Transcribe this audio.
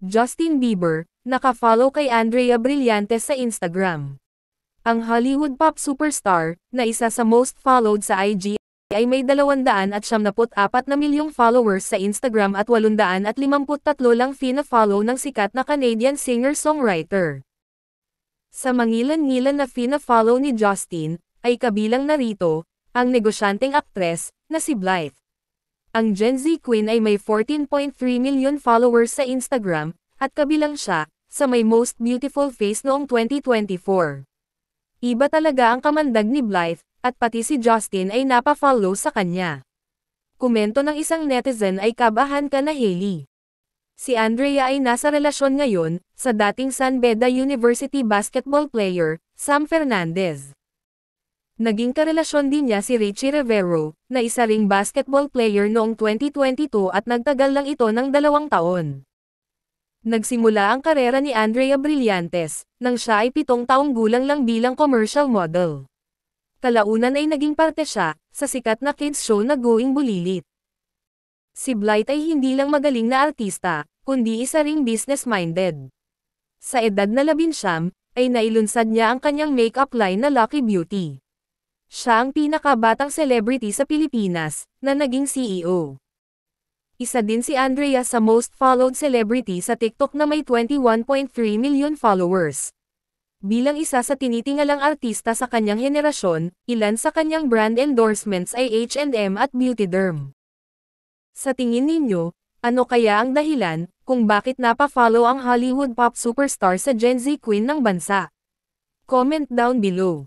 Justin Bieber, naka-follow kay Andrea Brillantes sa Instagram. Ang Hollywood pop superstar, na isa sa most followed sa IG, ay may 274 na milyong followers sa Instagram at 853 lang fina-follow ng sikat na Canadian singer-songwriter. Sa mangilan-ngilan na fina-follow ni Justin, ay kabilang narito, ang negosyanteng aktres, na si Blythe. Ang Gen Z Queen ay may 14.3 million followers sa Instagram, at kabilang siya, sa may most beautiful face noong 2024. Iba talaga ang kamandag ni Blythe, at pati si Justin ay napa-follow sa kanya. Komento ng isang netizen ay kabahan ka na Hailey. Si Andrea ay nasa relasyon ngayon, sa dating San Beda University basketball player, Sam Fernandez. Naging karelasyon din niya si Richie Rivero, na isa ring basketball player noong 2022 at nagtagal lang ito ng 2 taon. Nagsimula ang karera ni Andrea Brillantes, nang siya ay 7 taong gulang lang bilang commercial model. Kalaunan ay naging parte siya, sa sikat na kids show na Going Bulilit. Si Blythe ay hindi lang magaling na artista, kundi isa ring business-minded. Sa edad na 19, ay nailunsad niya ang kanyang makeup line na Lucky Beauty. Siya ang pinakabatang celebrity sa Pilipinas, na naging CEO. Isa din si Andrea sa most followed celebrity sa TikTok na may 21.3 million followers. Bilang isa sa tinitingalang artista sa kanyang henerasyon, ilan sa kanyang brand endorsements ay H&M at Beautyderm. Sa tingin ninyo, ano kaya ang dahilan, kung bakit napa-follow ang Hollywood pop superstar sa Gen Z Queen ng bansa? Comment down below.